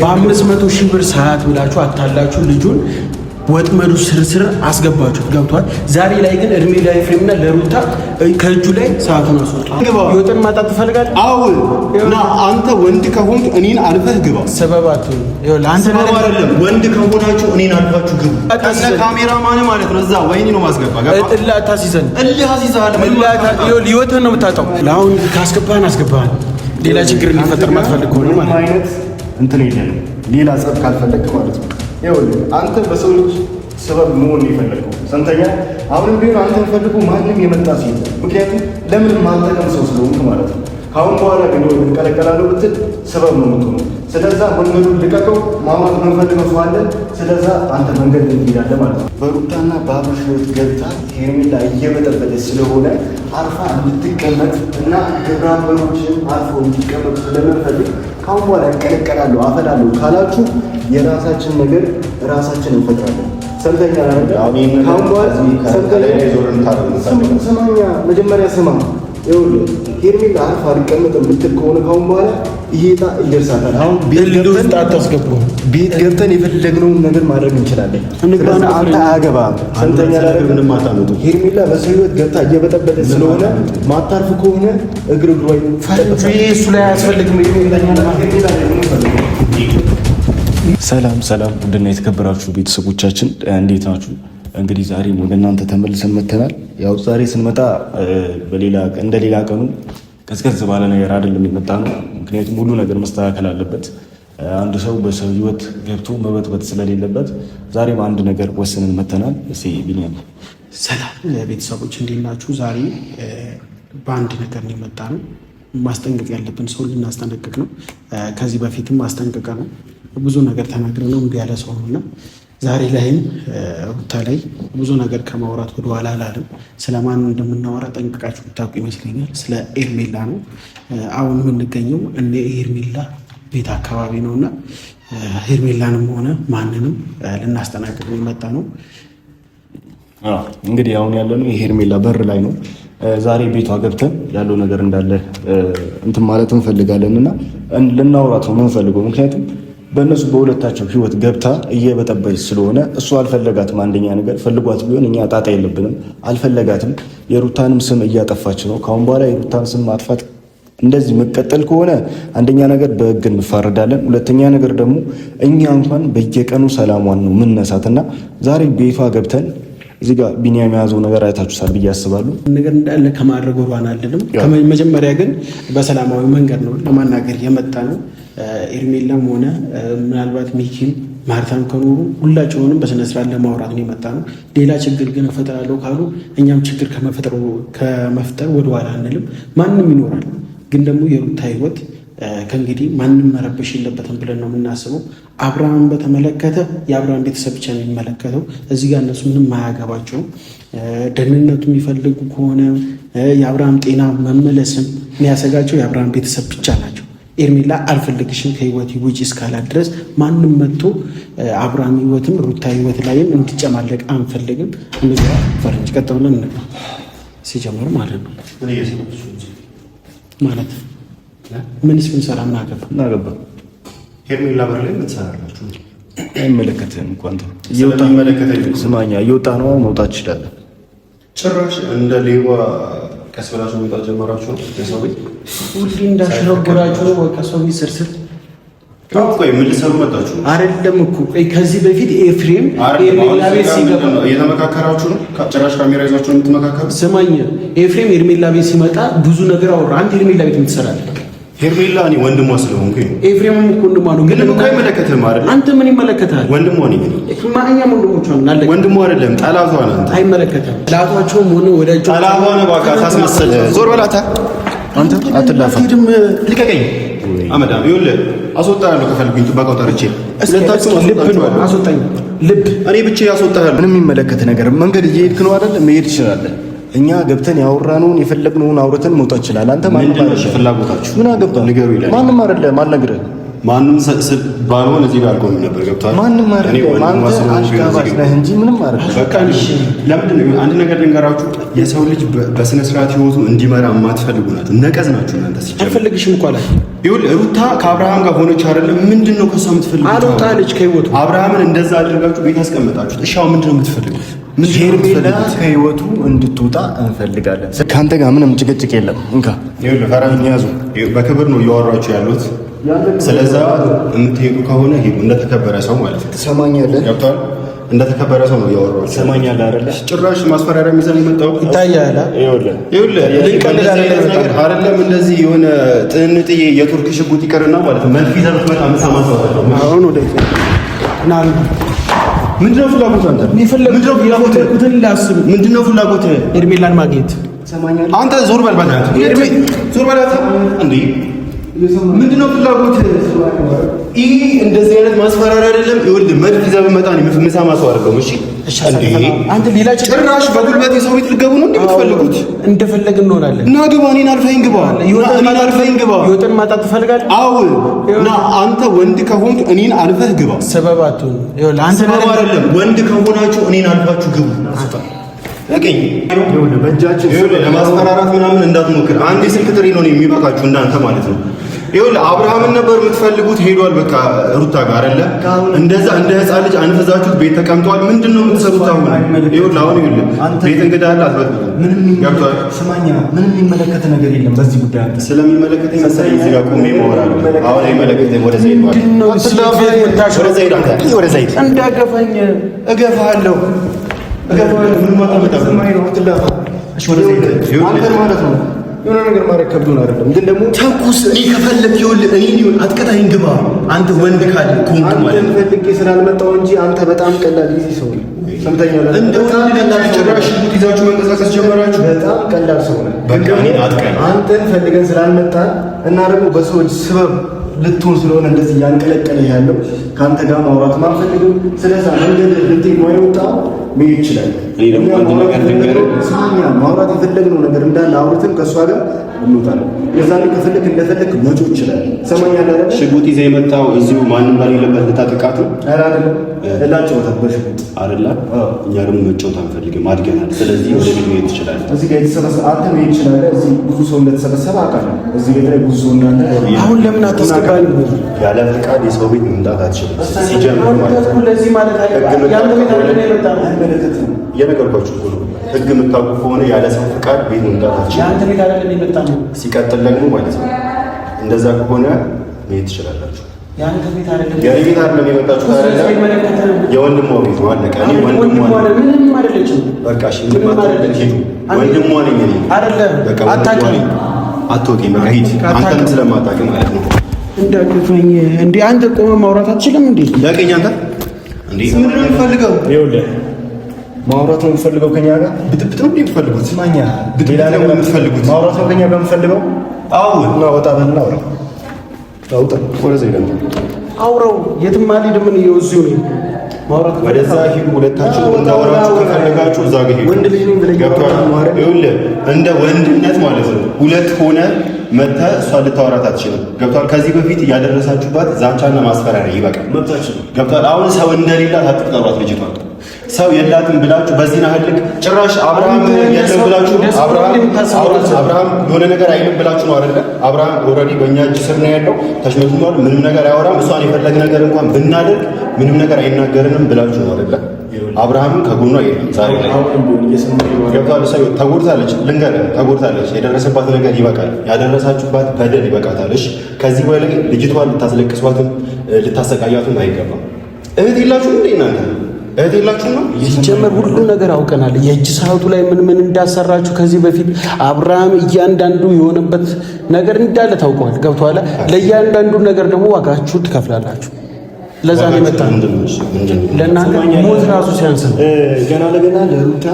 በ500,000 ብር ሰዓት ብላችሁ አታላችሁ ልጁን ወጥመዱ ስርስር አስገባችሁት። ገብቷል። ዛሬ ላይ ግን እድሜ ለኤፍሬምና ለሩታ ከእጁ ላይ ሰዓቱን አስወጣው። ይወጥን ማጣት ትፈልጋለህ? አዎ። እና አንተ ወንድ ከሆንክ እኔን አልፈህ ግባ። ሰበባት ለአንተ አይደለም። ወንድ ከሆናችሁ እኔን አልፋችሁ ግቡ። ከነ ካሜራማን ማለት ነው። እዛ ወይኔ ነው ማስገባ። ገባ። እላ ታሲዘን እልህ አሲዛለሁ። ይወጥን ነው የምታጣው። ለአሁን ካስገባህን አስገባህን። ሌላ ችግር እንዲፈጠር ማትፈልግ ከሆነ ማለት አይነት እንትን የለንም። ሌላ ጸብ ካልፈለግህ ማለት ነው። ይኸውልህ አንተ በሰው ልጅ ሰበብ መሆን የፈለገው ሰንተኛ አሁንም ቢሆን አንተን ፈልጎ ማንም የመጣ ሲል ምክንያቱም ለምን ማልጠቀም ሰው ስለሆንክ ማለት ነው። ካሁን በኋላ ግን እንቀለቀላለሁ ብትል ሰበብ ነው የምትሆነው። ስለዛ መንገዱን ልቀቀው። ማማት መንፈልገው ሰው አለ። ስለዛ አንተ መንገድ ትሄዳለህ ማለት ነው። በሩታና በአብርሽ ሕይወት ገብታ ሄርሜላ እየበጠበጠች ስለሆነ አርፋ እንድትቀመጥ እና ግብረ አበሮችን አርፎ እንዲቀመጡ ስለምንፈልግ ካሁን በኋላ እንቀለቀላለሁ አፈላለሁ ካላችሁ የራሳችን ነገር ራሳችን እንፈጥራለን። ሰምተኛ ካሁን በኋላ ሰማኛ መጀመሪያ ስማ። ይኸውልህ ሄርሜላ አርፋ አልቀመጥም የምትል ከሆነ ካሁን በኋላ ይሄ ዕጣ ይደርሳታል። አሁን ቤት ገብተን የፈለግነውን ነገር ማድረግ እንችላለን። አንተ አያገባህም። ሰምተኛ ምንም አታመጡ። ሄርሜላ በሰው ሕይወት ገብታ እየበጠበጠች ስለሆነ ማታርፍ ከሆነ እግር እሱ ላይ አያስፈልግም። ሰላም ሰላም፣ ውድና የተከበራችሁ ቤተሰቦቻችን እንዴት ናችሁ? እንግዲህ ዛሬ ወደ እናንተ ተመልሰን መተናል። ያው ዛሬ ስንመጣ እንደ ሌላ ቀኑ ቀዝቀዝ ባለ ነገር አይደለም የመጣ ነው። ምክንያቱም ሁሉ ነገር መስተካከል አለበት። አንድ ሰው በሰው ሕይወት ገብቶ መበጥበጥ ስለሌለበት ዛሬም አንድ ነገር ወስነን መተናል። እስኪ ቢኒያም ሰላም ቤተሰቦች እንዴት ናችሁ? ዛሬ በአንድ ነገር ነው የመጣ ነው። ማስጠንቀቅ ያለብን ሰው ልናስጠነቅቅ ነው። ከዚህ በፊትም ማስጠንቀቅ ነው ብዙ ነገር ተናግረን ነው እምቢ ያለ ሰው ነውና ዛሬ ላይም ሩታ ላይ ብዙ ነገር ከማውራት ወደ ኋላ አላለም። ስለማን እንደምናወራ ጠንቅቃችሁ ብታውቁ ይመስለኛል። ስለ ሄርሜላ ነው። አሁን የምንገኘው እነ ሄርሜላ ቤት አካባቢ ነውና ሄርሜላንም ሆነ ማንንም ልናስጠናቅቅ የመጣ ነው። እንግዲህ አሁን ያለነው የሄርሜላ በር ላይ ነው። ዛሬ ቤቷ ገብተን ያለው ነገር እንዳለ እንትን ማለት እንፈልጋለን እና ልናውራት ነው የምንፈልገው። ምክንያቱም በእነሱ በሁለታቸው ሕይወት ገብታ እየበጠበች ስለሆነ እሱ አልፈለጋትም። አንደኛ ነገር ፈልጓት ቢሆን እኛ ጣጣ የለብንም። አልፈለጋትም። የሩታንም ስም እያጠፋች ነው። ካሁን በኋላ የሩታን ስም ማጥፋት እንደዚህ መቀጠል ከሆነ አንደኛ ነገር በሕግ እንፋረዳለን። ሁለተኛ ነገር ደግሞ እኛ እንኳን በየቀኑ ሰላሟን ነው ምንነሳት እና ዛሬ ቤቷ ገብተን እዚህ ጋር ቢኒያም የያዘው ነገር አይታችሁታል ብዬ አስባለሁ። ነገር እንዳለ ከማድረግ ወሯን አይደለም። መጀመሪያ ግን በሰላማዊ መንገድ ነው ለማናገር የመጣ ነው። ሄርሜላም ሆነ ምናልባት ሚኪም ማርታም ከኖሩ ሁላቸውንም በስነስርዓት ለማውራት ነው የመጣ ነው። ሌላ ችግር ግን እፈጥራለሁ ካሉ እኛም ችግር ከመፍጠር ወደኋላ አንልም። ማንም ይኖራል። ግን ደግሞ የሩታ ሕይወት ከእንግዲህ ማንም መረበሽ የለበትም ብለን ነው የምናስበው። አብርሃም በተመለከተ የአብርሃም ቤተሰብ ብቻ ነው የሚመለከተው። እዚህ ጋር እነሱ ምንም አያገባቸውም። ደህንነቱ የሚፈልጉ ከሆነ የአብርሃም ጤና መመለስም የሚያሰጋቸው የአብርሃም ቤተሰብ ብቻ ናቸው። ሄርሜላ አልፈልግሽም ከህይወት ውጪ እስካላት ድረስ ማንም መጥቶ አብርሃም ሕይወትም ሩታ ሕይወት ላይም እንዲጨማለቅ አንፈልግም። እንግዲህ ፈረንጅ ቀጥ ብለን ሲጀምር ማለት ነው ማለት ምንስ ብንሰራ እናገባ ሄርሜላ በር ላይ ምትሰራላችሁ አይመለከትህም እኮ አንተ ስማኛ እየወጣ ነው መውጣት ትችላለህ። ጭራሽ እንደ ሌባ ቀስ ብላችሁ መውጣት ጀመራችሁ ነው። የሰው ቤት ሁሌ እንዳሽረጎራችሁ ነው። ከሰው ቤት ስርስር ቆይ ምን ልትሰሩ መጣችሁ? አይደለም እኮ ከዚህ በፊት ኤፍሬም ሄርሜላ ቤት ሲገባ እየተመካከራችሁ ነው። ጭራሽ ካሜራ ይዛችሁ ነው የምትመካከሩ። ስማኝ ኤፍሬም ሄርሜላ ቤት ሲመጣ ብዙ ነገር አወራ። አንተ ሄርሜላ ቤት የምትሰራለህ ሄርሜላ እኔ ወንድሟ ስለሆንኩኝ ኤፍሬምም እኮ ወንድሟ ነው። ግን እኮ አይመለከትህም አይደል? አንተ ምን ይመለከታል? ወንድሟ ነኝ እኔ። ማንኛውም ወንድሞቿ ነው አለ። ወንድሟ አይደለም ጠላቷ ነው። አንተ አይመለከትህም። ጠላቷቸውም ሆነ ወዳጆቿ ጠላቷ ነው። በቃ ታስመስል። ዞር በላታ አንተ አትላፋ። ልቀቀኝ አመዳም ይኸውልህ አስወጣለሁ። ከፈልኩኝ ጥበቃው ጠርቼ ሁለታችሁ አስወጣኝ። ልብ እኔ ብቻ ያስወጣለሁ። ምንም የሚመለከት ነገር መንገድ እየሄድክ ነው አይደል? መሄድ ትችላለህ። እኛ ገብተን ያወራነውን የፈለግነውን አውርተን መውጣት ይችላል። አንተ ማን ነው? ፍላጎታችሁ ምን አገባ? ንገሩ ይላል። ማንም አይደለም አልነግርህም። ማንም ባልሆን እዚህ ጋር አልቆም ነበር። ገብቷል። ማንም አይደለም አንተ አሽቃባጭ ነህ እንጂ ምንም አይደለም። በቃ እሺ፣ ለምንድን ነው አንድ ነገር ልንገራችሁ፣ የሰው ልጅ በስነ ስርዓት ህይወቱ እንዲመራ የማትፈልጉ ናችሁ፣ ነቀዝ ናችሁ እናንተ። አልፈልግሽም እኮ አላት። ይኸውልህ ሩታ ከአብርሃም ጋር ሆነች አይደለም? ምንድን ነው ከእሷ የምትፈልጉት? አልወጣለች ከህይወቱ። አብርሃምን እንደዛ አድርጋችሁ ቤት አስቀመጣችሁት። እሺ አሁን ምንድን ነው የምትፈልጉት? ሄርሜላ ከህይወቱ እንድትወጣ እንፈልጋለን። ከአንተ ጋር ምንም ጭቅጭቅ የለም። እንካ ይኸውልህ፣ ፈራኝ ያዙ። በክብር ነው እያወራችሁ ያሉት። ስለዛ የምትሄዱ ከሆነ ሄዱ፣ እንደተከበረ ሰው ማለት ነው። ትሰማኛለህ? ገብቶሃል? እንደተከበረ ሰው ነው እያወራችሁ። ትሰማኛለህ አይደለ? ጭራሽ ማስፈራሪያ ይዘን የመጣው ይታያል። ይኸውልህ ነገር አይደለም። እንደዚህ የሆነ ጥንጥዬ የቱርክ ሽጉጥ ይቀርና ማለት ነው መልክ ይዘህ ብትመጣ ምሳማት ነው። አሁን ወደ ምንድነው ፍላጎት? አንተ ምንድነው ፍላጎት? ሄርሜላን ማግኘት። አንተ ዞር በል ባንተ ዞር በል እንዴ! ምንድነው ፍላጎት? ይሄ እንደዚህ አይነት ማስፈራሪያ አይደለም። ይኸውልህ መድፍ ይዘህ ብትመጣ ነው ምሳማ ሰው አይደለም። እሺ አንተ ሌላ ጭራሽ በጉልበት የሰው ቤት ልትገቡ ነው እንደምትፈልጉት? እንደፈለግን እንሆናለን። እና ግባ፣ እኔን አልፈኸኝ ግባ፣ እኔን አልፈኸኝ ግባ። ህይወትን ማጣት ትፈልጋለህ? አዎ። እና አንተ ወንድ ከሆንክ እኔን አልፈህ ግባ። ሰበብ አትሁን። ይኸውልህ አንተ አይደለም ወንድ ከሆናችሁ እኔን አልፋችሁ ግቡ። ለቀኝ በእጃችን ለማስፈራራት ምናምን እንዳትሞክር። አንድ የስልክ ጥሪ ነው የሚበቃችሁ እንዳንተ ማለት ነው። ይኸውልህ አብርሃምን ነበር የምትፈልጉት፣ ሄዷል። በቃ ሩታ ጋር አይደለ? እንደዛ እንደ ህፃን ልጅ አንፈዛችሁት ቤት ተቀምጧል። ምንድነው የምትሰሩት አሁን? ይኸውልህ አሁን ቤት እንግዳ አለ አትበጥብጡ። ስማኛ፣ ምንም የሚመለከት ነገር የለም በዚህ ጉዳይ። አንተ ስለሚመለከተኝ መሰለኝ እዚህ ጋር ቆሜ ማወራለሁ። አሁን አይመለከተኝ። ወደ ዘይት ማለት ወደ ዘይት እንዳገፋኝ እገፋለሁ። ምን ማጣመጣ ነው? አትላፋ። እሺ ወደ ዘይት አንተ ማለት ነው የሆነ ነገር ማድረግ ከብዶን አይደለም፣ ግን ደግሞ ተኩስ። እኔ ከፈለክ ይኸውልህ እኔን ይሁን አትቀጣኝ፣ ግባ። አንተ ወንድ ካለ ኮንክ ማለት ነው። ፈልጌ ስላልመጣሁ እንጂ አንተ በጣም ቀላል ጊዜ ሰው ነህ። ሰምተኛለህ? እንደው ጭራሽ ይዛችሁ መንቀሳቀስ ጀመራችሁ። በጣም ቀላል ሰው ነህ። በቃ እኔን አትቀኝ። አንተን ፈልገን ስላልመጣን እና ደግሞ በሰዎች ስበብ ልትሆን ስለሆነ እንደዚህ ያንቀለቀለ ያለው ከአንተ ጋር ማውራት ማንፈልግም። ስለዛ መንገድ ልትሄድ ነው የወጣው መሄድ ይችላል። እኔ ደግሞ አንድ ነገር ልንገርህ፣ ማውራት የፈለግነው ነገር እንዳለ አውርተን ከእሷ ጋር እንወጣለን። የዛኔ ከፈለግ እንደፈለግ መጮህ ይችላል። ሰማኛለህ አይደል? ሽጉጥ ይዘህ የመጣው እዚሁ ማንም በሌለበት ልታጠቃት ነው አይደል? እላጨውታል በሽጉጥ አይደለ? እኛ ደግሞ መጫወት አንፈልግም፣ አድገናል። ስለዚህ ወደ ቤት መሄድ ትችላለህ። እዚህ ጋር የተሰበሰበ አንተ መሄድ ትችላለህ። እዚህ ብዙ ሰው እንደተሰበሰበ አውቃለሁ። እዚህ ቤት ላይ ብዙ ሰው እንዳለ አሁን ለምን አታስገባኝ? ያለ ፈቃድ የሰው ቤት መምጣት አትችልም። ሲጀምር ማለት ነው ለዚህ ማለት አይደለም። ያንተ ቤት አይደለም የመጣው አይመለከትም። የነገርኳችሁ እኮ ነው። ህግ የምታውቁ ከሆነ ያለ ሰው ፈቃድ ቤት መምጣት አትችልም። ያንተ ቤት አይደለም የመጣው። ሲቀጥል ደግሞ ማለት ነው እንደዛ ከሆነ መሄድ ትችላላችሁ። ያንተ ቤት አይደለም። የኔ ቤት አይደለም የመጣችሁት አይደለም። የወንድሟ ቤት ነው። አለቀ። እኔ ወንድሟ ነኝ። ምንም አይደለችም። በቃ እሺ፣ ምንም አይደለም። ሂዱ። ወንድሟ ነኝ እኔ አይደለም። በቃ አታውቅም። አትወቂም። በቃ ሂድ። አንተም ስለማታውቅ ማለት ነው። እንዳትፈኝ እንዴ! አንተ ቆመ ማውራት አትችልም እንዴ? ያቀኝ አንተ እንዴ! ምን ነው የምትፈልገው? ይኸውልህ ማውራት ነው የምትፈልገው ከኛ ጋር? ብጥብጥ ነው የምትፈልጉት? ስማኛ፣ ሌላ ነገር የምትፈልጉት? ማውራት ነው ከኛ ጋር የምትፈልገው? አዎ። እና ወጣ በልና አውራ። አውጣ ወደዛ ይላል። አውራው የትም አልሄድም። ምን እዚሁ ነኝ። ማውራት ወደዛ ሂዱ። ሁለታችሁ እንዳወራችሁ ከፈለጋችሁ እዛ ጋር ሂዱ። ወንድ ልጅ ነኝ ብለህ ገብቶሃል? ይኸውልህ እንደ ወንድነት ማለት ነው ሁለት ሆነ መተህ እሷ ልታወራት አትችልም። ገብቶሃል? ከዚህ በፊት ያደረሳችሁባት ዛቻና ማስፈራሪያ ይበቃል። ገብቶሃል? አሁን ሰው እንደሌላት አትጠሯት ልጅቷን። ሰው የላትም ብላችሁ በዚህ ናህል ጭራሽ አብርሃም የለም ብላችሁ አብርሃም የሆነ ነገር አይልም ብላችሁ ነው አይደለ? አብርሃም ኦልሬዲ በእኛ እጅ ስር ነው ያለው፣ ተሽመድሟል። ምንም ነገር አያወራም። እሷን የፈለግ ነገር እንኳን ብናደርግ ምንም ነገር አይናገርንም ብላችሁ ነው አይደለ? አብርሃምም ከጎኗ የለም ዛሬ ላይ ገብቷል። ሰው ተጎድታለች፣ ልንገርህ ተጎድታለች። የደረሰባት ነገር ይበቃል። ያደረሳችሁባት በደል ይበቃታል። እሺ ከዚህ በኋላ ልጅቷን ልታስለቅሷትም ልታሰቃያትም አይገባም። እህት የላችሁም እንዴ እናንተ? እህት የላችሁ ነው? ሲጀመር ሁሉ ነገር አውቀናል። የእጅ ሰዓቱ ላይ ምን እንዳሰራችሁ ከዚህ በፊት አብርሃም እያንዳንዱ የሆነበት ነገር እንዳለ ታውቀዋል። ገብቶሃል? ለእያንዳንዱ ነገር ደግሞ ዋጋችሁ ትከፍላላችሁ። ለዛ ነው የመጣው። ለእናንተ ሞት ራሱ ሲያንስ ነው። ገና ለገና ለሩታ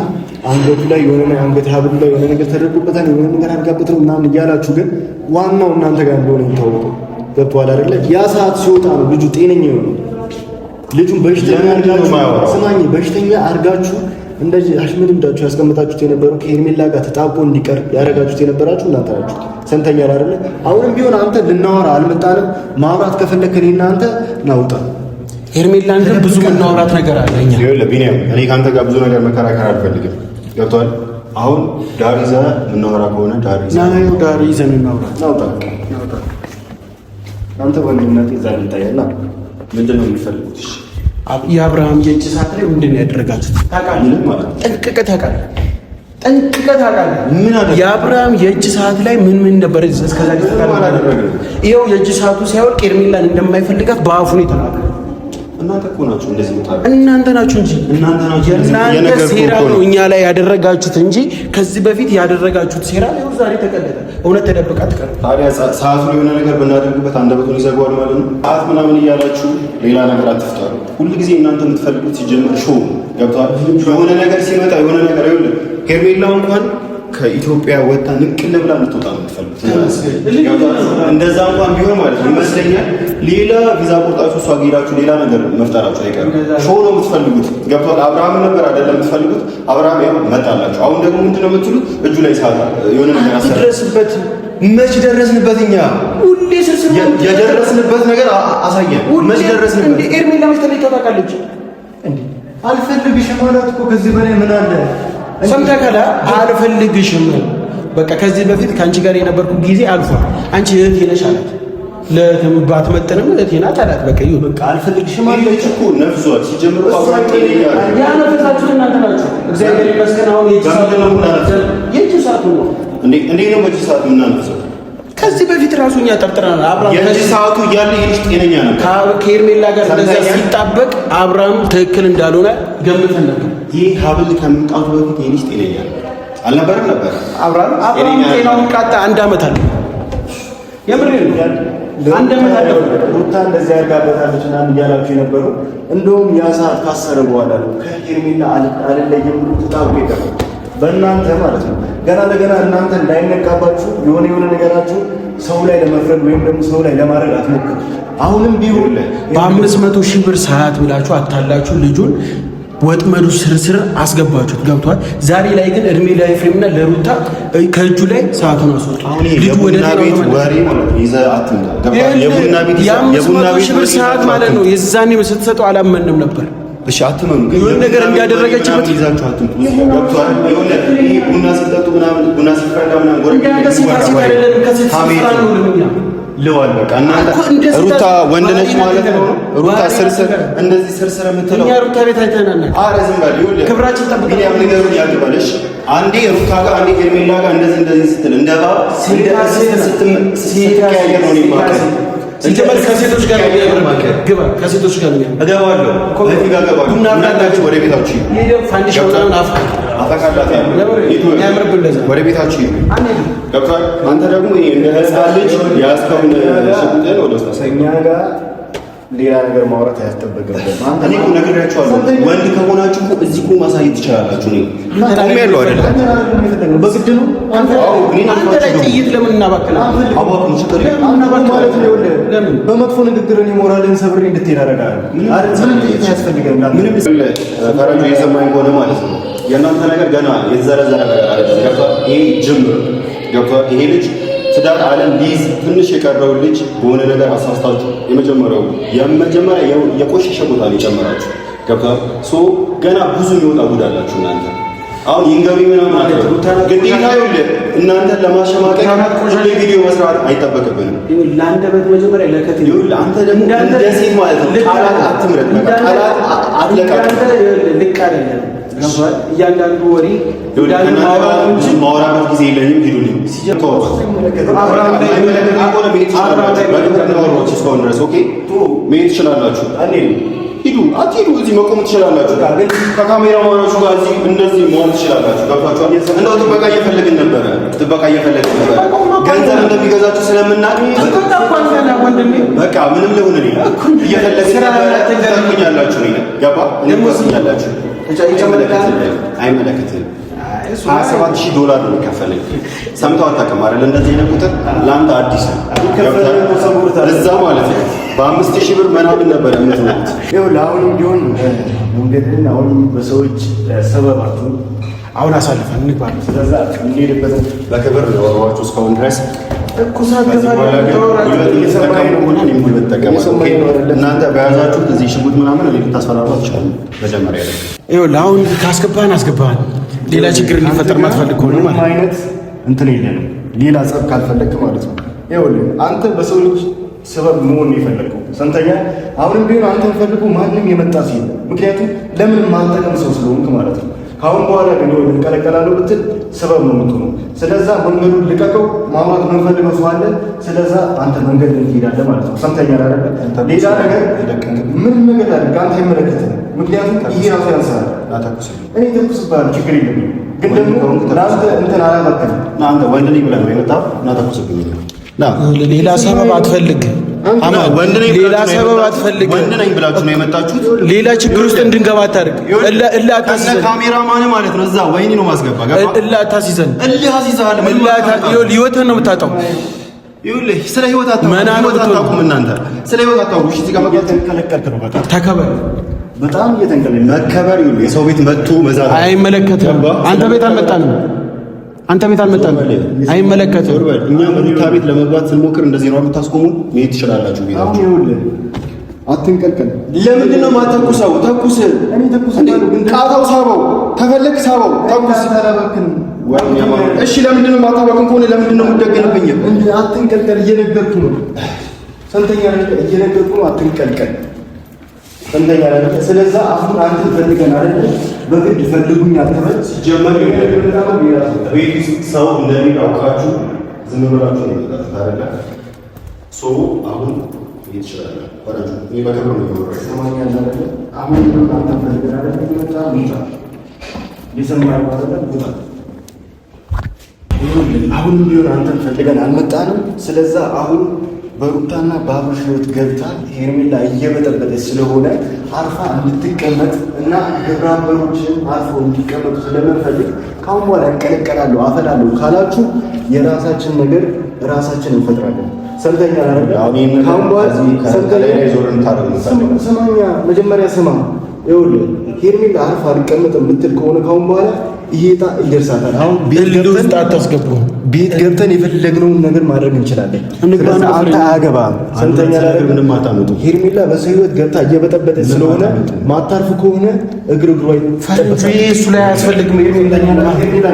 አንገቱ ላይ የሆነ አንገት ሀብሉ ላይ የሆነ ነገር ተደርጎበታል፣ የሆነ ነገር አድርጋበት ነው ምናምን እያላችሁ፣ ግን ዋናው እናንተ ጋር እንደሆነ የሚታወቀው ገብቶሃል አይደለ? ያ ሰዓት ሲወጣ ነው ልጁ ጤነኛ የሆነው። ልጁን በሽተኛ አድርጋችሁ ስማኝ፣ በሽተኛ አድርጋችሁ እንደዚህ አሽመድምዳችሁ ያስቀምጣችሁት የነበረው ከሄርሜላ ጋር ተጣብቆ እንዲቀር ያደረጋችሁት የነበራችሁ እናንተ ናችሁ። ሰምተኛል አይደለ? አሁንም ቢሆን አንተ ልናወራ አልመጣንም። ማውራት ከፈለክ እኔ እናንተ ናውጣ። ሄርሜላን ግን ብዙ የምናወራት ነገር አለ። እኛ ይኸውልህ ቢኒያም፣ እኔ ከአንተ ጋር ብዙ ነገር መከራከር አልፈልግም። ገብቶሃል? አሁን ዳር ይዘህ የምናወራ ከሆነ ዳር ይዘን እናውራ። ናውጣ አንተ ወንድነት ይዛል እንታያና ምንድን ነው የሚፈልጉት? እሺ የአብርሃም የእጅ ሰዓት ላይ ምንድን ነው ያደረጋችሁት? ታውቃለህ? ጠንቅቀህ ታውቃለህ። ምን አለ? የአብርሃም የእጅ ሰዓት ላይ ምን ነበር እስከዛ ድረስ? ይኸው የእጅ ሰዓቱ ሲያወልቅ ሄርሜላን እንደማይፈልጋት በአፉ ነው የተናገረው። እናንተ እኮ ናችሁ እንደዚህ መጣ። እናንተ ናችሁ እንጂ የእናንተ ሴራ ነው እኛ ላይ ያደረጋችሁት እንጂ ከዚህ በፊት ያደረጋችሁት ሴራ ነው ዛሬ ተቀደደ። እውነት ተደብቃ ትቀር። ታዲያ ሰዓቱ የሆነ ነገር ብናደርግበት አንደበቱን ይዘጋዋል ማለት ነው። ሰዓት ምናምን እያላችሁ ሌላ ነገር አትፍጠሩ። ሁልጊዜ እናንተ የምትፈልጉት ሲጀመር ሾው ገብቷል። የሆነ ነገር ሲመጣ የሆነ ነገር ይኸውልህ ሄርሜላ እንኳን ከኢትዮጵያ ወጣ ንቅል ብላ እንድትወጣ ነው የምትፈልጉት። እንደዛ እንኳን ቢሆን ማለት ነው ይመስለኛል ሌላ ቪዛ ቆርጣችሁ እሷ ሄዳችሁ ሌላ ነገር መፍጠራችሁ አይቀርም። ሾው ነው የምትፈልጉት። ገብቷል። አብርሃም ነበር አይደለም የምትፈልጉት። አብርሃም ያው መጣላችሁ። አሁን ደግሞ ምንድነው የምትሉት? እጁ ላይ ሰዓት የሆነ ነገር አሰረስበት። መች ደረስንበት? እኛ ሁሌ ስርስር የደረስንበት ነገር አሳየን። መች ደረስንበት? እንዴ ኤርሜላ መች ተለይታ ታውቃለች እንዴ? አልፈልግሽም ማለት እኮ ከዚህ በላይ ምን አለ? ሰምተካላ አልፈልግሽም። በቃ ከዚህ በፊት ከአንቺ ጋር የነበርኩ ጊዜ አልፏል። አንቺ እህቴ ነሽ አላት። ለተምባት መጠንም እህቴ ናት አላት። በቃ ይሁን በቃ አልፈልግሽም አለች እኮ ነፍሷል። ሲጀምር ያ ነፍሳችሁ እናንተ ናችሁ። እግዚአብሔር ይመስገን አሁን የእጅ ሰዓቱ ነው እንዴ ነው በእጅ ሰዓት የምናነፍሰው? ከዚህ በፊት ራሱ እኛ ጠርጥረናል። አብርሃም የእጅ ሰዓቱ እያለ ይሄ ጤነኛ ነው። ከሄርሜላ ጋር እንደዛ ሲጣበቅ አብርሃም ትክክል እንዳልሆነ ገምተን ነበር። ይህ ሀብል ከመምጣቱ በፊት ይሄ ልጅ ጤነኛ ነው አልነበረም ነበር። አብርሃም ጤናውን ቃጣ አንድ አመት አለ። የምሬ ነው አንድ አመት አለ። ሩታ እንደዚህ ያጋበታለች እና እያላችሁ የነበሩ እንደውም ያ ሰዓት ካሰረ በኋላ ነው ከሄርሜላ አልለየም ብሎ ተጣብቆ ይቀር በእናንተ ማለት ነው። ገና ለገና እናንተ እንዳይነቃባችሁ የሆነ ነገራችሁ ሰው ላይ ለመፍረድ ወይም ደግሞ ሰው ላይ ለማድረግ አትሞክሩ። አሁንም ቢሆን በ500,000 ብር ሰዓት ብላችሁ አታላችሁ ልጁን ወጥመዱ ስርስር አስገባችሁት። ገብቷል። ዛሬ ላይ ግን እድሜ ለኤፍሬምና ለሩታ ከእጁ ላይ ሰዓቱን አስወጡ። ልጁ ወደ ቤት ወሬ ማለት ነው ይዘህ አትምጣ። ገብቷል። የቡና ቤት ብር ሰዓት ማለት ነው። የዛኔ ስትሰጠው አላመንም ነበር። እሺ አትመኑ። የሆነ ነገር እንዳደረገችበት ይዛችሁ አትምጡ። ገብቷል። የሆነ ይሄ ቡና ሲጠጡ ምናምን ቡና ሲፈላ ምናምን ወሬ ልዋል በቃ እናንተ ሩታ ወንድ ነች ማለት ነው። ሩታ ስርስር እንደዚህ ስርስር የምትለው እኛ ሩታ ቤት አይተናል። አረ ዝም በል ይኸውልህ፣ ክብራችን ጠብቀን ቢኒያም ነገሩን ያግባለሽ። አንዴ ሩታ ጋር አንዴ ሄርሜላ ጋር እንደዚህ ስትል እንደባ ስትቀያየር ነው የሚባለው። ሲጀመር ከሴቶች ጋር ነው የሚያምር ግባ ከሴቶች ጋር ነው የሚያምር እገባለሁ እዚህ ጋር ገባለሁ። ቡና ብላችሁ ወደ ቤታችሁ ሄደው ፋንዲሻውን አፈካላት ያምርብን እንደዛ ወደ ቤታችሁ ሄዱ። ገብቷል። አንተ ደግሞ እንደ ህፃን ልጅ ያስከውን ሽጉጥን ወደ ውስጥ እኛ ጋር ሌላ ነገር ማውራት አያስጠበቅብንም። እኔ እኮ ነግሬያችኋለሁ። ወንድ ከሆናችሁ እኮ እዚህ እኮ ማሳየት ትችላላችሁ። እኔ ቆሜ ያለው አይደለም በግድ ነው። አንተ ላይ ጥይት ለምን እናባክናለን? አባኩን ችግር ማለት ነው። ለምን በመጥፎ ንግግር እኔ ሞራልን ሰብሬ እንድትሄድ አደርጋለሁ? ምንም ጥይት ያስፈልገናል። ምንም ፈረጁ የሰማኝ ከሆነ ማለት ነው የእናንተ ነገር ገና የተዘረዘረ ነገር አይደለም። ገብቷል። ይሄ ጅምር ገብቷል። ይሄ ልጅ ትዳር ዓለም ሊይዝ ትንሽ የቀረው ልጅ በሆነ ነገር አሳስታችሁ የመጀመሪያ የቆሸሸ ቦታ ነው የጨመራችሁ። ገብቷል። ሶ ገና ብዙ የሚወጣ ጉድ አላችሁ እናንተ። አሁን ይንገሩ ምናምን ማለት ግዴታ ይኸውልህ እናንተን ለማሸማቀቅ ሁሌ ቪዲዮ መስራት አይጠበቅብንም። ለአንደበት መጀመሪያ ለከት ይኸውልህ አንተ ደግሞ እንደ ሴት ማለት ነው ቃላት አትምረጥ። በቃ ቃላት አትለቃቅ። ልክ አይደለም። ገብቷል። እያንዳንዱ ወሬ ማውራበት ጊዜ የለኝም። ሂዱልኝ መሄድ ትችላላችሁ። ሂዱ አትሂዱ፣ እዚህ መቆም ትችላላችሁ። ከካሜራ ማኖቹ ጋር እዚህ እንደዚህ መሆን ትችላላችሁ። ገብቷችኋል። እንደው ጥበቃ እየፈለግን ነበረ፣ ገንዘብ እንደሚገዛችሁ ስለምናውቅ በቃ ምንም ልሁን እኔ እየፈለግን ነበረ። ትገርሙኛላችሁ። ገባ አይመለከትም። $27,000 ነው የሚከፈልህ። ሰምተው አታውቅም አይደል? እንደዚህ አይነት ቁጥር ለአንተ አዲስ ነው እዛ ማለት ነው። በ5,000 ብር ምናምን ነበር የምትኖሩት። ይኸውልህ አሁንም ቢሆን መንገድህን አሁንም በሰዎች ሰበባችሁ አሁን አሳልፈን እንግባለን። ስለዛ እንሄድበት በክብር ነው ወሯችሁ እስካሁን ድረስ እናንተ በያዛችሁት እዚህ ሽጉጥ ምናምን እኔ ልታስፈራሯት ይችላል። መጀመሪያ ላይ ይኸውልህ አሁን ካስገባህን አስገባህን። ሌላ ችግር እንዲፈጠር ማትፈልግ ከሆነ ማለት አይነት እንትን የለንም። ሌላ ጸብ ካልፈለግክ ማለት ነው። ይኸውልህ አንተ በሰው ልጅ ሰበብ መሆን የፈለግከው ሰምተኛ። አሁንም ቢሆን አንተን ፈልጎ ማንም የመጣ ሲል ምክንያቱም ለምን ማልጠቀም ሰው ስለሆንክ ማለት ነው። ካሁን በኋላ ግን እንቀለቀላለሁ ብትል ሰበብ ነው የምትሆነው። ስለዛ መንገዱን ልቀቀው። ማውራት የምንፈልገው ሰው አለ። ስለዛ አንተ መንገድ ትሄዳለህ ማለት ነው። ሰምተኛል አይደለ? ሌላ ነገር ምን ነገር አድርግ አንተ አይመለከትህም። ምክንያቱም ይሄ ራሱ ያንሳል። እኔ ተኩስብሃለሁ፣ ችግር የለብኝም። ግን ደግሞ ለአንተ እንትን አላመክንም። አንተ ወንድ ነኝ ብለህ ነው የመጣው እና ተኩስብኝ። ሌላ ሰበብ አትፈልግ። ሌላ ሰበብ አትፈልግ። ወንድ ነኝ ብላችሁ ነው የመጣችሁት። ሌላ ችግር ውስጥ እንድንገባ አታድርግ። እልህ አታስይዘን። ካሜራማን ማለት ነው እዛ ወይኔ ነው ማስገባ። እልህ አታስይዘን። እልህ አስይዘሃል። ህይወትህን ነው የምታጣው። ይኸውልህ ስለ ህይወት አታውቁም እናንተ። ስለ ህይወት አታውቁም። እዚህ ጋር መግባት ተከለከልክ ነው። በቃ ተከበር። በጣም እየተንቀለለ መከበር። ይኸውልህ የሰው ቤት መጥቶ መዛት አይመለከትም። አንተ ቤት አልመጣንም። አይመለከትም። እኛ መኝታ ቤት ለመግባት ስንሞክር እንደዚህ ነው የምታስቆሙን። መሄድ ትችላላችሁ ቤታችሁ። አሁን ይኸውልህ አትንቀልቀል። ለምንድን ነው የማትተኩሰው? ተኩስ። እኔ ተኩሳለሁ። ቃታው ሳበው፣ ከፈለክ ሳበው፣ ተኩስ። እሺ ለምንድን ነው የማታወቅም ከሆነ ለምንድን ነው የምትደገንብኝ? አትንቀልቀል። እየነገርኩ ነው። ሰንተኛ እየነገርኩ ነው። አትንቀልቀል። ሰንተኛ አይደል? ስለዛ አሁን አንተ ፈልገን አይደል? በግድ ፈልጉኝ አትበል። ሲጀመር ቤት ውስጥ ሰው እንደሚል አውቃችሁ ዝም ብላችሁ ነው የመጣችሁት አይደለ? ሰው አሁን ይችላል ወራጁ እኔ በከብር ነው የወረደ ሰማኛ አይደል? አሁን አንተ ፈልገን አይደል? ይመጣ ሙታ ሊሰማኝ አይደል? ሙታ አሁን ቢሆን አንተን ፈልገን አልመጣንም። ስለዛ አሁን በሩታና በአብርሽ ህይወት ገብታ ሄርሜላ እየበጠበጠች ስለሆነ አርፋ እንድትቀመጥ እና ግብረ አበሮችን አርፎ እንዲቀመጡ ስለምንፈልግ ካሁን በኋላ እንቀለቀላለሁ አፈላለሁ ካላችሁ የራሳችን ነገር ራሳችን እንፈጥራለን። ሰምተኛ ካሁን በኋላ ስማኛ፣ መጀመሪያ ስማ። ይኸውልህ ሄርሜላ አርፋ አልቀመጥም የምትል ከሆነ ካሁን በኋላ ይሄ ዕጣ ይደርሳታል። አሁን ቤት ገብተን የፈለግነውን ነገር ማድረግ እንችላለን። አንተ አያገባም። ሰምተኛ ምንም አታመጡ። ሄርሜላ በሰው ህይወት ገብታ እየበጠበጠች ስለሆነ ማታርፍ ከሆነ እግር እሱ ላይ አያስፈልግም። ሄርሜላ